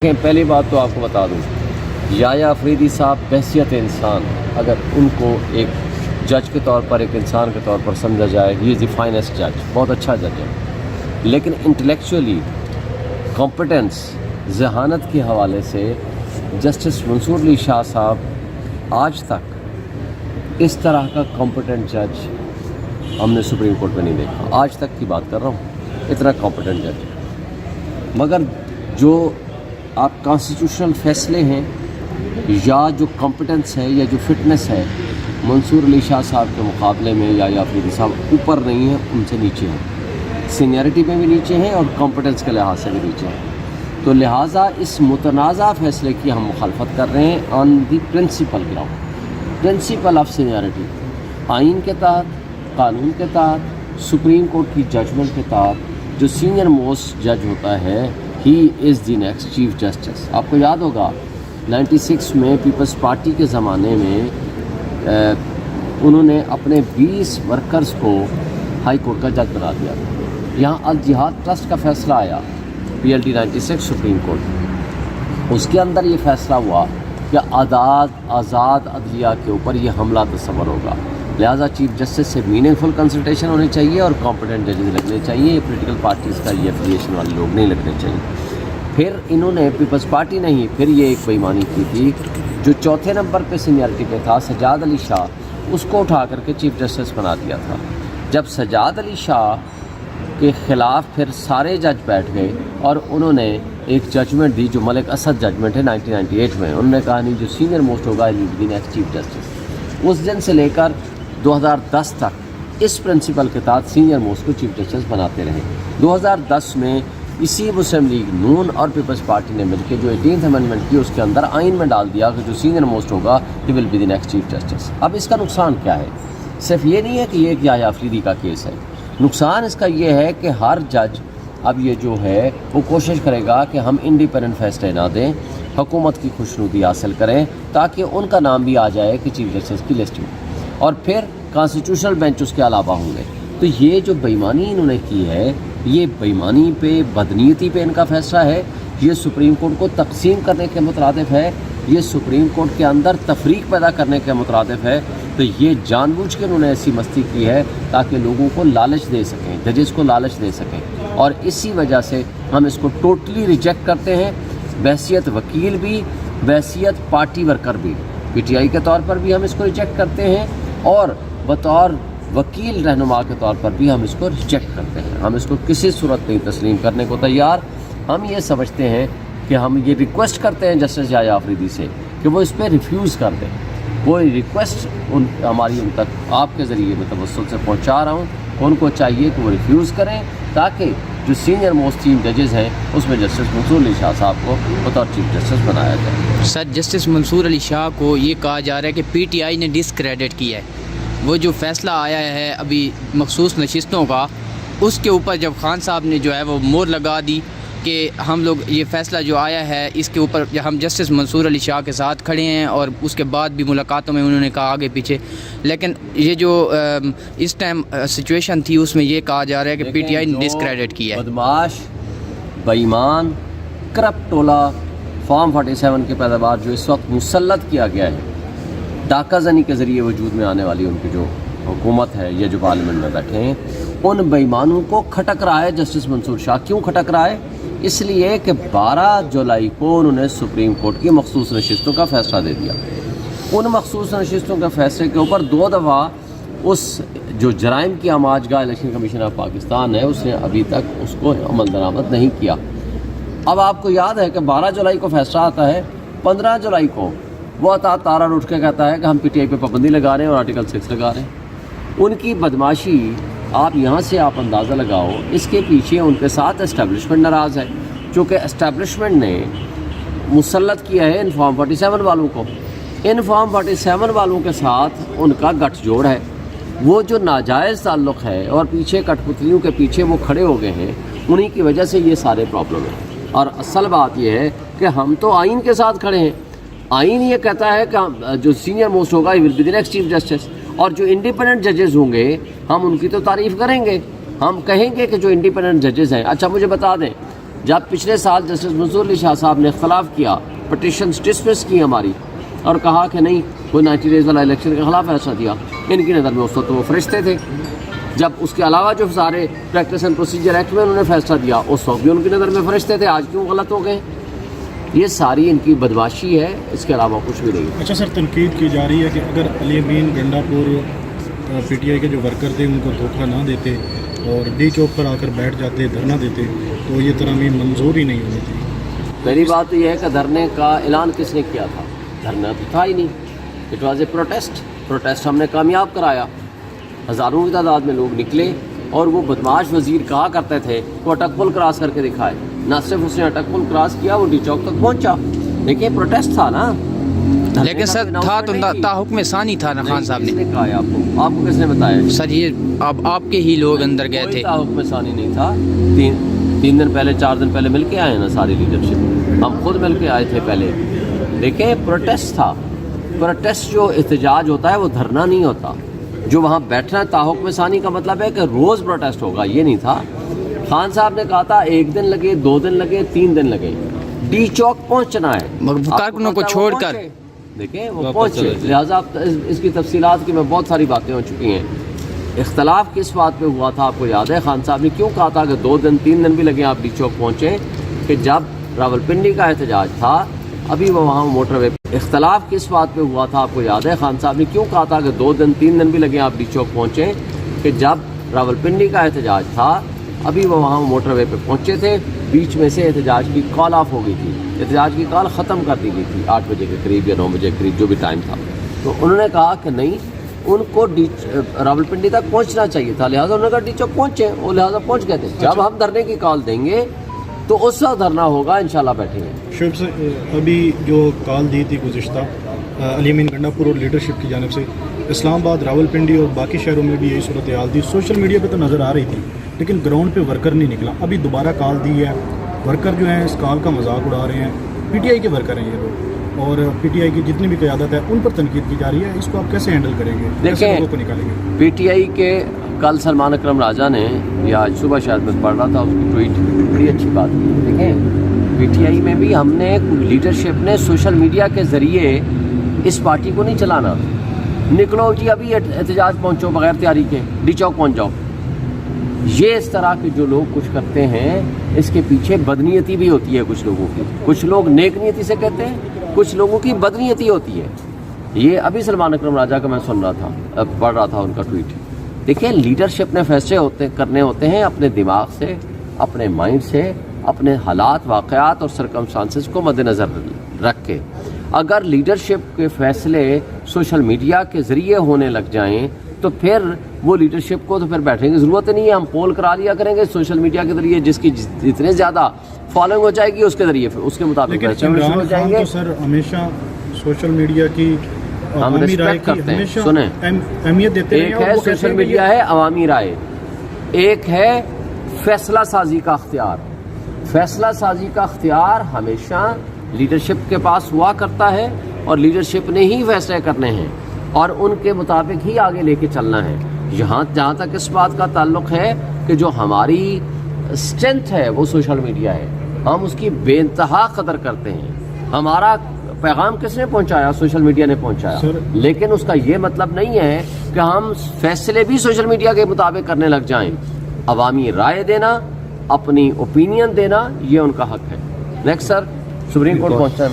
پہلی بات تو آپ کو بتا دوں، یحییٰ آفریدی صاحب بحیثیت انسان اگر ان کو ایک جج کے طور پر، ایک انسان کے طور پر سمجھا جائے، ہی از دی فائنسٹ جج، بہت اچھا جج ہے، لیکن انٹلیکچولی کمپٹنس، ذہانت کے حوالے سے جسٹس منصور علی شاہ صاحب آج تک اس طرح کا کمپٹنٹ جج ہم نے سپریم کورٹ میں نہیں دیکھا. آج تک کی بات کر رہا ہوں، اتنا کمپٹنٹ جج. مگر جو آپ کانسٹیٹیوشنل فیصلے ہیں یا جو کمپٹنس ہے یا جو فٹنس ہے، منصور علی شاہ صاحب کے مقابلے میں یحییٰ آفریدی صاحب اوپر نہیں ہیں، ان سے نیچے ہیں، سینئرٹی میں بھی نیچے ہیں اور کمپٹنس کے لحاظ سے بھی نیچے ہیں. تو لہٰذا اس متنازع فیصلے کی ہم مخالفت کر رہے ہیں آن دی principal ground, principle of seniority, آئین کے تحت، قانون کے تحت، سپریم کورٹ کی ججمنٹ کے تحت جو سینئر موسٹ جج ہوتا ہے، ہی از دی نیکسٹ چیف جسٹس. آپ کو یاد ہوگا 96 میں پیپلز پارٹی کے زمانے میں انہوں نے اپنے 20 ورکرز کو ہائی کورٹ کا جج بنا دیا تھا. یہاں الجہاد ٹرسٹ کا فیصلہ آیا، PLT 96 سپریم کورٹ، اس کے اندر یہ فیصلہ ہوا کہ آزاد عدلیہ کے اوپر یہ حملہ تصور ہوگا، لہٰذا چیف جسٹس سے میننگ فل کنسلٹیشن ہونی چاہیے اور کمپٹنٹ ججز لگنے چاہیے، یہ پولیٹیکل پارٹیز کا یہ افیلیشن والے لوگ نہیں لگنے چاہیے. پھر انہوں نے پیپلز پارٹی نے ہی پھر یہ ایک بے ایمانی کی تھی، جو چوتھے نمبر پہ سینئرٹی پہ تھا سجاد علی شاہ، اس کو اٹھا کر کے چیف جسٹس بنا دیا تھا. جب سجاد علی شاہ کے خلاف پھر سارے جج بیٹھ گئے اور انہوں نے ایک ججمنٹ دی جو ملک اسد ججمنٹ ہے 1998 میں، انہوں نے کہا نہیں جو سینئر موسٹ ہوگا دی نیکسٹ چیف جسٹس. اس دن سے لے کر 2010 تک اس پرنسپل کے تحت سینئر موسٹ کو چیف جسٹس بناتے رہے. 2010 میں اسی مسلم لیگ نون اور پیپلز پارٹی نے مل کے جو 18th امینڈمنٹ کی، اس کے اندر آئین میں ڈال دیا کہ جو سینئر موسٹ ہوگا he will be the next chief justice. اب اس کا نقصان کیا ہے؟ صرف یہ نہیں ہے کہ یہ ایک یحییٰ آفریدی کا کیس ہے، نقصان اس کا یہ ہے کہ ہر جج اب یہ جو ہے وہ کوشش کرے گا کہ ہم انڈیپینڈنٹ فیصلے نہ دیں، حکومت کی خوشنودی حاصل کریں تاکہ ان کا نام بھی آ جائے کہ چیف جسٹس کی لسٹ میں، اور پھر کانسٹیٹیوشنل بینچ اس کے علاوہ ہوں گے. تو یہ جو بے ایمانی انہوں نے کی ہے، یہ بے ایمانی پہ، بدنیتی پہ ان کا فیصلہ ہے، یہ سپریم کورٹ کو تقسیم کرنے کے مترادف ہے، یہ سپریم کورٹ کے اندر تفریق پیدا کرنے کے مترادف ہے. تو یہ جان بوجھ کے انہوں نے ایسی مستی کی ہے تاکہ لوگوں کو لالچ دے سکیں، ججز کو لالچ دے سکیں، اور اسی وجہ سے ہم اس کو ٹوٹلی ریجیکٹ کرتے ہیں، بحیثیت وکیل بھی، بحیثیت پارٹی ورکر بھی. PTI کے طور پر بھی ہم اس کو ریجیکٹ کرتے ہیں اور بطور وکیل رہنما کے طور پر بھی ہم اس کو ریجیکٹ کرتے ہیں. ہم اس کو کسی صورت نہیں تسلیم کرنے کو تیار. ہم یہ سمجھتے ہیں کہ ہم یہ ریکویسٹ کرتے ہیں جسٹس یحییٰ آفریدی سے کہ وہ اس پہ ریفیوز کر دیں. وہ ریکویسٹ ہماری ان تک آپ کے ذریعے میں توسل سے پہنچا رہا ہوں، ان کو چاہیے کہ وہ ریفیوز کریں تاکہ جو سینئر موسٹ 3 ججز ہیں اس میں جسٹس منصور علی شاہ صاحب کو بطور چیف جسٹس بنایا جائے. سر، جسٹس منصور علی شاہ کو یہ کہا جا رہا ہے کہ PTI نے ڈسکریڈٹ کیا ہے. وہ جو فیصلہ آیا ہے ابھی مخصوص نشستوں کا، اس کے اوپر جب خان صاحب نے جو ہے وہ مور لگا دی کہ ہم لوگ یہ فیصلہ جو آیا ہے اس کے اوپر ہم جسٹس منصور علی شاہ کے ساتھ کھڑے ہیں، اور اس کے بعد بھی ملاقاتوں میں انہوں نے کہا آگے پیچھے، لیکن یہ جو اس ٹائم سچویشن تھی اس میں یہ کہا جا رہا ہے کہ PTI نے ڈسکریڈٹ کیا ہے. بدماش، بے ایمان، کرپٹ ٹولہ فارم 47 کے پیداوار جو اس وقت مسلط کیا گیا ہے، ڈاکہ زنی کے ذریعے وجود میں آنے والی ان کی جو حکومت ہے یا جو پارلیمنٹ میں بیٹھے ہیں، ان بے ایمانوں کو کھٹک رہا ہے جسٹس منصور شاہ. کیوں کھٹک رہا ہے؟ اس لیے کہ 12 جولائی کو انہوں نے سپریم کورٹ کی مخصوص نشستوں کا فیصلہ دے دیا. ان مخصوص نشستوں کے فیصلے کے اوپر 2 دفعہ اس جو جرائم کی آماج گاہ الیکشن کمیشن آف پاکستان ہے، اس نے ابھی تک اس کو عمل درآمد نہیں کیا. اب آپ کو یاد ہے کہ 12 جولائی کو فیصلہ آتا ہے، 15 جولائی کو وہ تارا اٹھ کے کہتا ہے کہ ہم PTI پہ پابندی لگا رہے ہیں اور آرٹیکل 6 لگا رہے ہیں. ان کی بدماشی آپ یہاں سے آپ اندازہ لگاؤ، اس کے پیچھے ان کے ساتھ اسٹیبلشمنٹ ناراض ہے، چونکہ اسٹیبلشمنٹ نے مسلط کیا ہے ان فارم 47 والوں کو. ان فارم 47 والوں کے ساتھ ان کا گٹھ جوڑ ہے، وہ جو ناجائز تعلق ہے اور پیچھے کٹ پتلیوں کے پیچھے وہ کھڑے ہو گئے ہیں، انہی کی وجہ سے یہ سارے پرابلم ہیں. اور اصل بات یہ ہے کہ ہم تو آئین کے ساتھ کھڑے ہیں. آئین یہ کہتا ہے کہ جو سینئر موسٹ ہوگا he will be the next chief justice, اور جو انڈیپینڈنٹ ججز ہوں گے ہم ان کی تو تعریف کریں گے، ہم کہیں گے کہ جو انڈیپینڈنٹ ججز ہیں. اچھا مجھے بتا دیں، جب پچھلے سال جسٹس منصور علی شاہ صاحب نے اختلاف کیا، پٹیشنز ڈسمس کی ہماری، اور کہا کہ نہیں کوئی 90 ڈیز والا الیکشن کے خلاف فیصلہ دیا، ان کی نظر میں اس وقت وہ فرشتے تھے. جب اس کے علاوہ جو سارے پریکٹس اینڈ پروسیجر ایکٹ میں انہوں نے فیصلہ دیا، اس وقت بھی ان کی نظر میں فرشتے تھے. آج کیوں غلط ہو گئے؟ یہ ساری ان کی بدماشی ہے، اس کے علاوہ کچھ بھی نہیں. اچھا سر، تنقید کی جا رہی ہے کہ اگر علی امین گنڈا پور پی ٹی آئی کے جو ورکر تھے ان کو دھوکہ نہ دیتے اور ڈی چوک پر آ کر بیٹھ جاتے، دھرنا دیتے، تو یہ ترامیم منظور ہی نہیں ہونی تھی. پہلی بات تو یہ ہے کہ دھرنے کا اعلان کس نے کیا تھا؟ دھرنا تو تھا ہی نہیں. اٹ واز اے پروٹیسٹ ہم نے کامیاب کرایا. ہزاروں کی تعداد میں لوگ نکلے اور وہ بدماش وزیر کہا کرتے تھے وہ اٹک پل کراس کر کے دکھائے. نہ صرف اس نے اٹک پل کراس کیا، وہ ڈی چوک تک پہنچا. دیکھیے پروٹیسٹ تھا نا، لیکن سر تھا تو حکم ثانی تھا نا خان صاحب کس نے. نے کہا ہے آپ کو کس نے بتایا؟ سر یہ اب آپ کے ہی لوگ اندر گئے تھے. حکم ثانی نہیں تھا. تین دن پہلے 4 دن پہلے مل کے آئے نا ساری لیڈرشپ، ہم خود مل کے آئے تھے پہلے. دیکھیں پروٹیسٹ تھا. پروٹیسٹ جو احتجاج ہوتا ہے وہ دھرنا نہیں ہوتا. جو وہاں بیٹھنا تاحکم ثانی کا مطلب ہے کہ روز پروٹیسٹ ہوگا، یہ نہیں تھا. خان صاحب نے کہا تھا 1 دن لگے، 2 دن لگے، 3 دن لگے، ڈی چوک پہنچنا ہے. کارکنوں کو چھوڑ کر دیکھیں وہ پہنچے. لہٰذا اس کی تفصیلات کی میں بہت ساری باتیں ہو چکی ہیں. اختلاف کس بات پہ ہوا تھا آپ کو یاد ہے؟ خان صاحب نے کیوں کہا تھا کہ 2 دن 3 دن بھی لگے آپ ڈی چوک پہنچے؟ کہ جب راولپنڈی کا احتجاج تھا، ابھی وہ وہاں موٹر وے. اختلاف کس بات پہ ہوا تھا آپ کو یاد ہے؟ خان صاحب نے کیوں کہا تھا کہ 2 دن 3 دن بھی لگے آپ ڈی چوک پہنچے؟ کہ جب راولپنڈی کا احتجاج تھا، ابھی وہ وہاں موٹر وے پہ پہنچے تھے، بیچ میں سے احتجاج کی کال آف ہو گئی تھی. احتجاج کی کال ختم کر دی گئی تھی 8 بجے کے قریب یا 9 بجے کے قریب، جو بھی ٹائم تھا. تو انہوں نے کہا کہ نہیں، ان کو راولپنڈی تک پہنچنا چاہیے تھا، لہٰذا انہوں نے کہا ڈی چوک پہنچے، وہ لہٰذا پہنچ گئے تھے. جب ہم دھرنے کی کال دیں گے تو اس وقت دھرنا ہوگا، انشاءاللہ بیٹھیں گے. شعیب سے ابھی جو کال دی تھی گزشتہ علی امین گنڈا پور اور لیڈرشپ کی جانب سے، اسلام آباد، راولپنڈی اور باقی شہروں میں بھی یہی صورتحال تھی. سوشل میڈیا پہ تو نظر آ رہی تھی، لیکن گراؤنڈ پہ ورکر نہیں نکلا. ابھی دوبارہ کال دی ہے، ورکر جو ہیں اس کال کا مذاق اڑا رہے ہیں. پی ٹی آئی کے ورکر ہیں یہ لوگ، اور پی ٹی آئی کی جتنی بھی قیادت ہے ان پر تنقید کی جا رہی ہے. اس کو آپ کیسے ہینڈل کریں گے؟ کیسے لوگوں کو نکالیں گے؟ پی ٹی آئی کے کل سلمان اکرم راجہ نے، یا آج صبح شاید میں پڑھ رہا تھا اس کی ٹویٹ، بڑی اچھی بات کی. دیکھیں پی ٹی آئی میں بھی ہم نے لیڈرشپ نے سوشل میڈیا کے ذریعے اس پارٹی کو نہیں چلانا. نکلو جی ابھی احتجاج پہنچو بغیر تیاری کے، ڈی چوک پہنچ جاؤ. یہ اس طرح کے جو لوگ کچھ کرتے ہیں، اس کے پیچھے بدنیتی بھی ہوتی ہے کچھ لوگوں کی. کچھ لوگ نیک نیتی سے کہتے ہیں، کچھ لوگوں کی بدنیتی ہوتی ہے. یہ ابھی سلمان اکرم راجہ کا میں سن رہا تھا، پڑھ رہا تھا ان کا ٹویٹ. دیکھیں لیڈرشپ نے فیصلے کرنے ہوتے ہیں اپنے دماغ سے، اپنے مائنڈ سے، اپنے حالات، واقعات اور سرکمسٹانسز کو مد نظر رکھ کے. اگر لیڈرشپ کے فیصلے سوشل میڈیا کے ذریعے ہونے لگ جائیں تو پھر وہ لیڈرشپ کو تو پھر بیٹھنے کی ضرورت نہیں ہے. ہم پول کرا لیا کریں گے سوشل میڈیا کے ذریعے، جس کی جتنے زیادہ فالوئنگ ہو جائے گی اس کے ذریعے اس کے مطابق عمران خان تو سر ہمیشہ سوشل میڈیا کی ہم ریسپیکٹ کرتے ہیں. سنیں، اہمیت دیتے ہیں. ایک ہے سوشل میڈیا ہے عوامی رائے، ایک ہے فیصلہ سازی کا اختیار. فیصلہ سازی کا اختیار ہمیشہ لیڈرشپ کے پاس ہوا کرتا ہے، اور لیڈرشپ نے ہی فیصلے کرنے ہیں اور ان کے مطابق ہی آگے لے کے چلنا ہے. جہاں تک اس بات کا تعلق ہے کہ جو ہماری اسٹرینتھ ہے وہ سوشل میڈیا ہے، ہم اس کی بے انتہا قدر کرتے ہیں. ہمارا پیغام کس نے پہنچایا؟ سوشل میڈیا نے پہنچایا. لیکن اس کا یہ مطلب نہیں ہے کہ ہم فیصلے بھی سوشل میڈیا کے مطابق کرنے لگ جائیں. عوامی رائے دینا، اپنی اوپینین دینا، یہ ان کا حق ہے. نیکسٹ سر، سپریم کورٹ پہنچنا ہے.